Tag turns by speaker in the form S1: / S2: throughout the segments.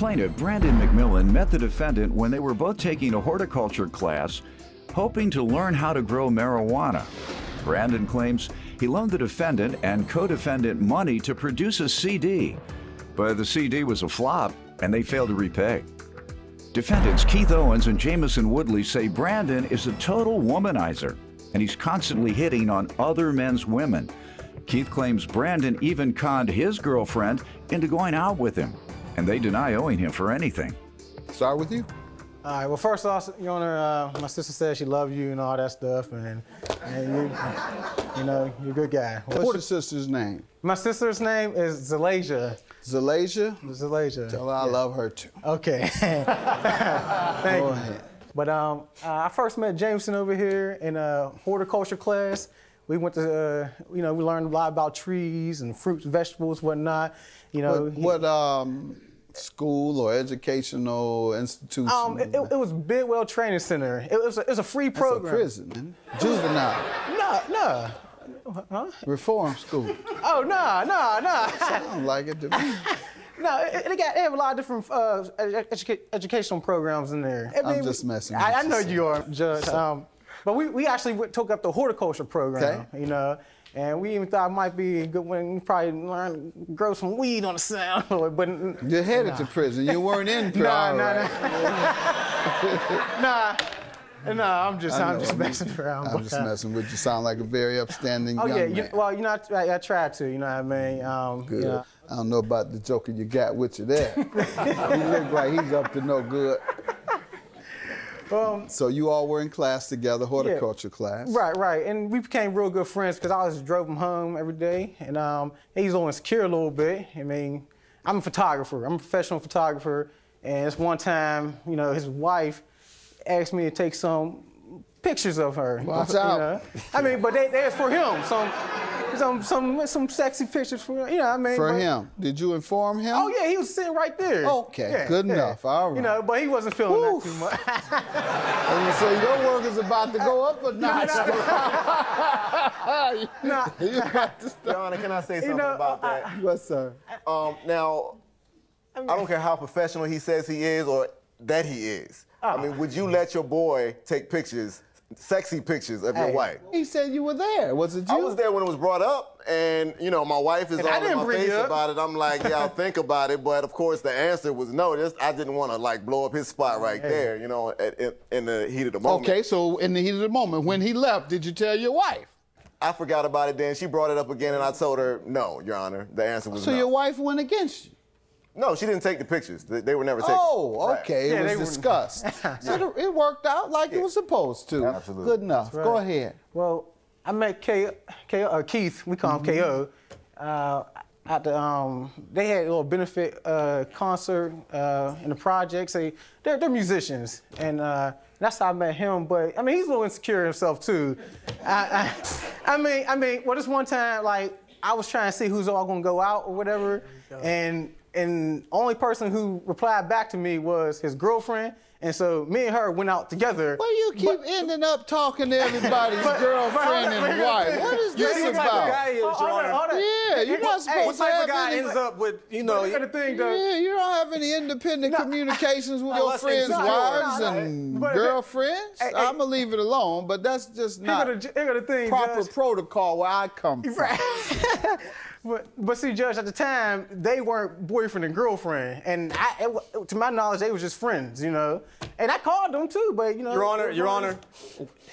S1: Plaintiff Brandon McMillan met the defendant when they were both taking a horticulture class, hoping to learn how to grow marijuana. Brandon claims he loaned the defendant and co-defendant money to produce a CD, but the CD was a flop and they failed to repay. Defendants Keith Owens and Jamison Woodley say Brandon is a total womanizer and he's constantly hitting on other men's women. Keith claims Brandon even conned his girlfriend into going out with him, and they deny owing him for anything.
S2: Start with you.
S3: All right, well, first off, Your Honor, my sister said she loved you and all that stuff, and you know, you're a good guy.
S2: What's your sister's name?
S3: My sister's name is Zalasia.
S2: Zalasia?
S3: Zalasia.
S2: Tell her I love her too.
S3: Okay. Thank
S2: Go
S3: you.
S2: ahead.
S3: But I first met Jameson over here in a horticulture class. We went to, we learned a lot about trees and fruits, vegetables, whatnot.
S2: What school or educational institution?
S3: It was Bidwell Training Center. It was a free program.
S2: That's a prison, man. Juvenile.
S3: No. Huh?
S2: Reform school.
S3: Oh, no.
S2: Sound like it to me.
S3: No, they have a lot of different educational programs in there.
S2: I'm just messing with you.
S3: I know you are, Judge. But we actually took up the horticulture program,
S2: okay.
S3: And we even thought it might be a good one. We probably learn to grow some weed on the side. But
S2: you're headed to prison. You weren't in prison.
S3: No, I'm just messing around.
S2: I'm just messing with you. Sound like a very upstanding young man.
S3: I tried to, you know what I mean?
S2: Good. I don't know about the joker you got with you there. He look like he's up to no good. So you all were in class together, horticulture class.
S3: Right. And we became real good friends because I always drove him home every day. And he's a little insecure a little bit. I mean, I'm a photographer. I'm a professional photographer. And this one time, his wife asked me to take some pictures of her.
S2: Watch out.
S3: I mean, but they asked for him. Some sexy pictures for him.
S2: For him. Did you inform him?
S3: Oh yeah, he was sitting right there.
S2: Okay, good enough. All right.
S3: But he wasn't feeling that too much.
S2: So your work is about to go up or not?
S4: Your Honor, can I say something about that?
S2: Yes, sir.
S4: Now, I don't care how professional he says he is or that he is. I mean, would you let your boy take pictures, sexy pictures of your wife?
S2: He said you were there. Was it you?
S4: I was there when it was brought up, and my wife is all in my face about it. I'm like, yeah, I'll think about it, but of course the answer was no. I didn't want to blow up his spot right there, in the heat of the moment.
S2: Okay, so in the heat of the moment, when he left, did you tell your wife?
S4: I forgot about it then. She brought it up again, and I told her no, Your Honor. The answer was no.
S2: So your wife went against you?
S4: No, she didn't take the pictures. They were never taken.
S2: Oh, okay.
S4: Right.
S2: It was discussed. So it worked out like it was supposed to.
S4: Absolutely.
S2: Good enough.
S3: Right.
S2: Go ahead.
S3: Well, I met Keith, we call him K.O., at the, they had a little benefit concert in the projects. They're musicians, and that's how I met him. But I mean, he's a little insecure himself too. I mean, this one time, I was trying to see who's all gonna go out or whatever, and only person who replied back to me was his girlfriend. And so me and her went out together.
S2: Well, you keep ending up talking to everybody's girlfriend and wife. What is this about? Yeah, you're not supposed to have
S5: guy ends up with,
S2: Yeah, you don't have any independent communications with your friends' wives and girlfriends. I'm gonna leave it alone, but that's just not proper protocol where I come from.
S3: But see, Judge, at the time, they weren't boyfriend and girlfriend. And to my knowledge, they were just friends, And I called them too, but
S5: Your Honor,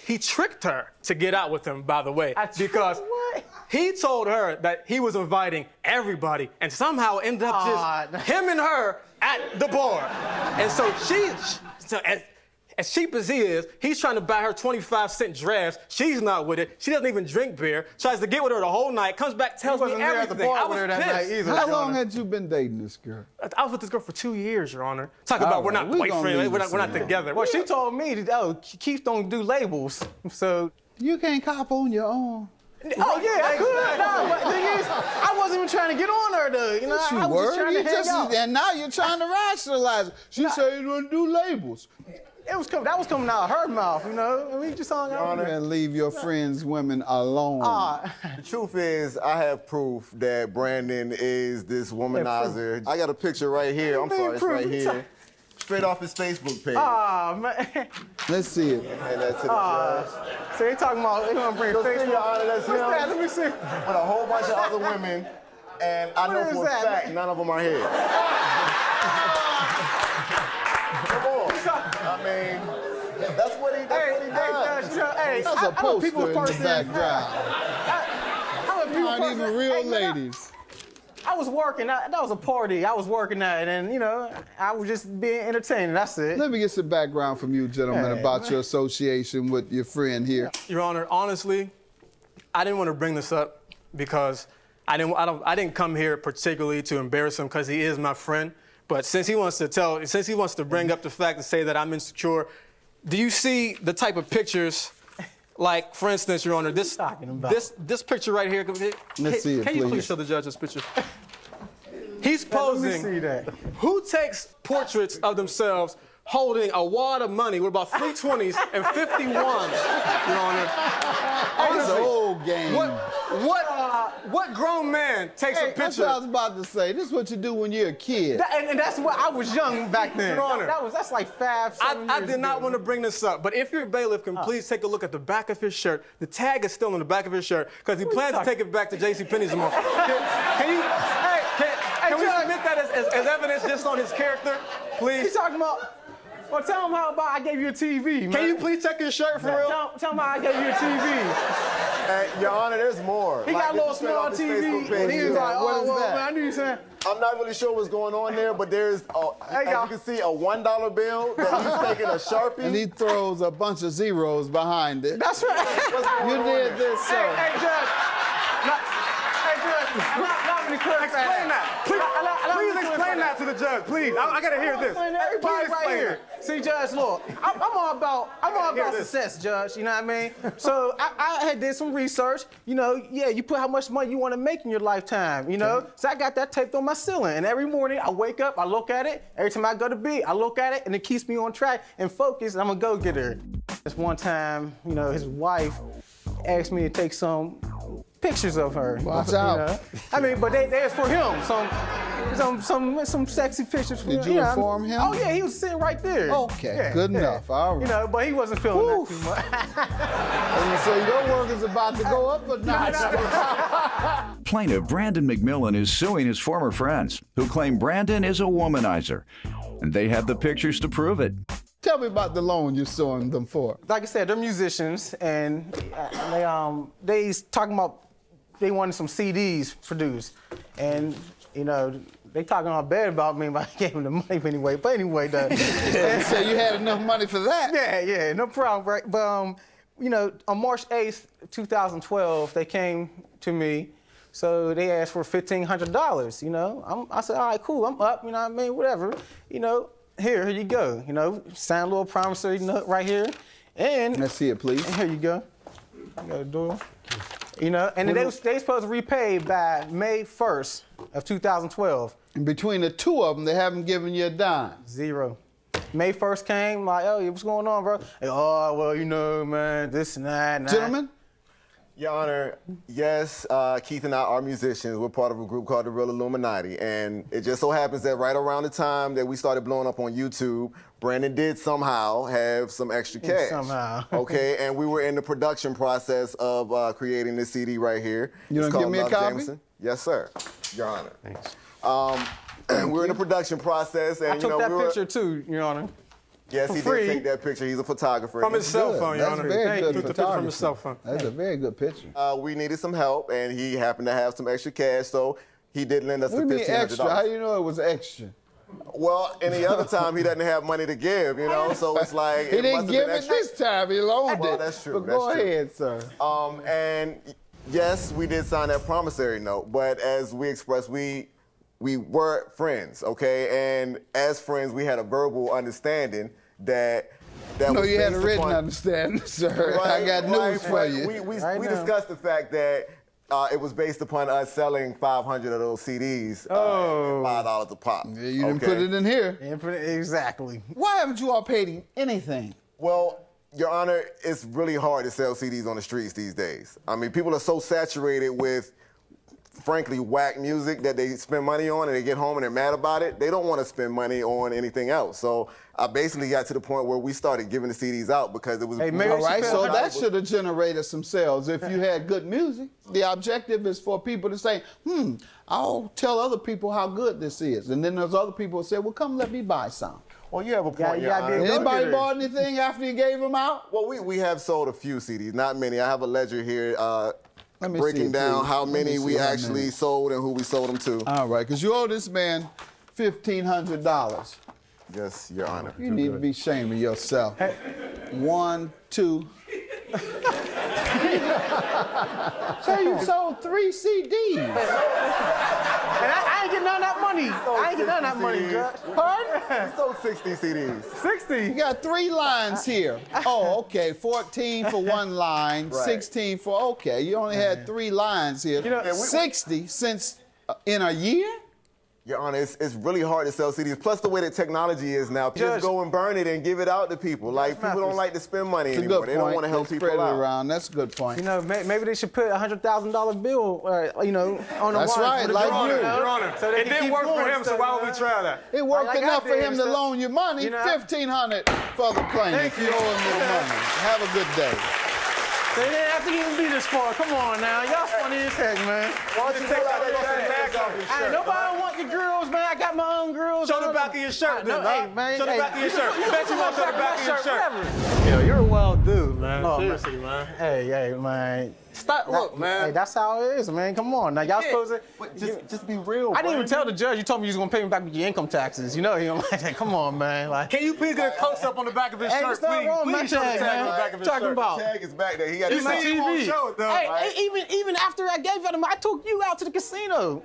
S5: he tricked her to get out with him, by the way. Because he told her that he was inviting everybody, and somehow it ended up just him and her at the bar. And so as cheap as he is, he's trying to buy her 25-cent dress. She's not with it. She doesn't even drink beer. Tries to get with her the whole night. Comes back, tells me everything. I was pissed.
S2: How long had you been dating this girl?
S5: I was with this girl for 2 years, Your Honor. Talk about we're not boyfriends. We're not together.
S3: Well, she told me that Keith don't do labels, so
S2: you can't cop on your own.
S3: Oh yeah, I could. No, but the thing is, I wasn't even trying to get on her though.
S2: Yes,
S3: I was just trying to hang out.
S2: And now you're trying to rationalize it. She said you don't do labels.
S3: that was coming out of her mouth, you know? And we just hung out.
S2: And leave your friends' women alone.
S4: The truth is, I have proof that Brandon is this womanizer. I got a picture right here. I'm sorry, it's right here. Straight off his Facebook page.
S3: Man.
S2: Let's see it.
S4: And that's to the judge.
S3: So they talking about they gonna bring Facebook.
S4: Your Honor, that's him.
S3: What's that? Let me see.
S4: With a whole bunch of other women, and I know for a fact none of them are here. Come on. I mean, that's what he does.
S3: Hey,
S2: That's a poster in the background.
S3: Not
S2: even real ladies.
S3: I was working. That was a party. I was working at it, and, you know, I was just being entertained. That's it.
S2: Let me get some background from you, gentlemen, about your association with your friend here.
S5: Your Honor, honestly, I didn't want to bring this up because I didn't come here particularly to embarrass him because he is my friend. But since he wants to bring up the fact and say that I'm insecure, do you see the type of pictures? Like, for instance, Your Honor, this picture right here.
S2: Let's see it,
S5: Can you please show the judge this picture? He's posing.
S3: Let me see that.
S5: Who takes portraits of themselves holding a wad of money with about 320s and 51s, Your Honor?
S2: It's an old game.
S5: What grown man takes a picture?
S2: That's what I was about to say. This is what you do when you're a kid.
S3: And that's what I was young back then.
S5: Your Honor,
S3: that's like 5, 7 years
S5: I did not want to bring this up, but if your bailiff can please take a look at the back of his shirt. The tag is still on the back of his shirt because he plans to take it back to JCPenney's tomorrow. Can we submit that as evidence just on his character, please?
S3: You talking about? Well, tell him how about I gave you a TV, man.
S5: Can you please check your shirt for real?
S3: Tell him how I gave you a TV.
S4: Your Honor, there's more.
S3: He got a little small TV, and he was like,
S2: What is that?
S3: Man, I knew you saying.
S4: I'm not really sure what's going on there, but there's, as you can see, a $1 bill that he's taking a Sharpie.
S2: And he throws a bunch of zeros behind it.
S3: That's right.
S2: You did this, sir.
S3: Hey, Judge.
S5: Explain that. Please explain that to the judge, please. I gotta hear this.
S3: Everybody right here. See, Judge, look, I'm all about success, Judge. You know what I mean? So I had did some research. You know, you put how much money you want to make in your lifetime. You know, so I got that taped on my ceiling, and every morning I wake up, I look at it. Every time I go to bed, I look at it, and it keeps me on track and focused. And I'm a go-getter. This one time, you know, his wife asked me to take some pictures of her.
S2: Watch out.
S3: You know? I mean, but they're for him. Some sexy pictures for him.
S2: Did you inform him?
S3: Oh yeah, he was sitting right there.
S2: Okay, good enough. All right.
S3: You know, but he wasn't feeling that too much.
S2: So your work is about to go up, but not.
S1: Plaintiff Brandon McMillan is suing his former friends, who claim Brandon is a womanizer, and they have the pictures to prove it.
S2: Tell me about the loan you're suing them for.
S3: Like I said, they're musicians, and they talking about they wanted some CDs produced, and you know they talking all bad about me, but I gave them the money anyway. But anyway,
S2: so you had enough money for that?
S3: Yeah, no problem, right? But you know, on March 8th, 2012, they came to me. So they asked for $1,500. You know, I said, all right, cool, I'm up. You know what I mean? Whatever. You know. Here you go. You know, sign a little promissory note right here, and
S2: let's see it, please.
S3: And here you go. You got a door. You know, and they supposed to repay by May 1st of 2012.
S2: And between the two of them, they haven't given you a dime.
S3: Zero. May 1st came, like, oh, what's going on, bro? Hey, oh, well, you know, man, this and that.
S2: Gentlemen.
S4: Your Honor, yes, Keith and I are musicians. We're part of a group called the Real Illuminati, and it just so happens that right around the time that we started blowing up on YouTube, Brandon did somehow have some extra cash.
S3: Somehow.
S4: Okay, and we were in the production process of creating this CD right here.
S2: You want to give me a copy?
S4: Jameson. Yes, sir, Your Honor. Thanks. We're in the production process, and
S3: I took that picture too, Your Honor.
S4: Yes, he did take that picture. He's a photographer.
S5: From his cell phone, Your Honor.
S2: That's very good photography.
S5: From his cell phone.
S2: That's a very good picture.
S4: We needed some help, and he happened to have some extra cash, so he did lend us the $1,500.
S2: Extra? How do you know it was extra?
S4: Well, any other time he doesn't have money to give, you know, so it's like
S2: he didn't give it this time. He loaned it.
S4: Well, that's true.
S2: But go ahead, sir.
S4: And yes, we did sign that promissory note, but as we expressed, we were friends, okay, and as friends, we had a verbal understanding that.
S2: No, you had a written understanding, sir.
S4: Right,
S2: I got news for you.
S4: We discussed the fact that It was based upon us selling 500 of those CDs at $5 a pop.
S2: Yeah, you didn't put it in here.
S3: Exactly.
S2: Why haven't you all paid him anything?
S4: Well, Your Honor, it's really hard to sell CDs on the streets these days. I mean, people are so saturated with, frankly, whack music that they spend money on and they get home and they're mad about it. They don't want to spend money on anything else. So I basically got to the point where we started giving the CDs out because it was...
S2: All right, so that should have generated some sales if you had good music. The objective is for people to say, I'll tell other people how good this is. And then there's other people who say, well, come let me buy some.
S4: Well, you have a point, Your Honor.
S2: Anybody bought anything after you gave them out?
S4: Well, we have sold a few CDs, not many. I have a ledger here breaking down how many we actually sold and who we sold them to.
S2: All right, because you owe this man $1,500.
S4: Yes, Your Honor.
S2: You need to be ashamed of yourself. Hey. 1, 2. So you sold 3 CDs.
S3: And I ain't getting none of that money. I ain't getting none of that money, Judge.
S2: Pardon?
S4: We sold 60 CDs.
S3: 60?
S2: You got 3 lines here. Oh, okay. 14 for 1 line, right. 16 for, okay. You only had 3 lines here. You know, 60 since in a year?
S4: Your Honor, it's really hard to sell CDs. Plus the way that technology is now, just go and burn it and give it out to people. Like, people don't like to spend money anymore. They don't want to help people
S2: spread
S4: out.
S2: It around. That's a good point.
S3: You know, maybe they should put a $100,000 bill, you know, on the
S2: That's
S3: wall.
S2: right, like you.
S5: Your Honor. So it didn't work for him, so why would we try that?
S2: It worked enough for him to loan you money, $1,500 for the plaintiff.
S5: Thank you.
S2: You owe him the money. Have a good day.
S3: They didn't have to even be this far. Come on now. Y'all funny as heck, man.
S5: Why don't you take that back off your shirt?
S3: Nobody want your girls, man. I got my own girls.
S5: Show the back of your shirt, then,
S3: hey, man.
S5: Show the back of your shirt. You bet you won't show the back of your shirt.
S3: Yo,
S5: you're a wild dude, man. Seriously, man.
S3: Hey, man.
S5: Stop, look, man.
S3: Hey, that's how it is, man. Come on. Now, y'all supposed to...
S4: Just be real,
S3: I didn't even tell the judge. You told me you was going to pay me back with your income taxes. You know, he was like, come on, man. Like,
S5: can you please get a close-up on the back of his shirt,
S3: please? Please show the tag on the back of his shirt.
S4: Talking about. The tag is back there. He got
S5: you see, he won't show it, though.
S3: Hey, even after I gave it to him, I took you out to the casino.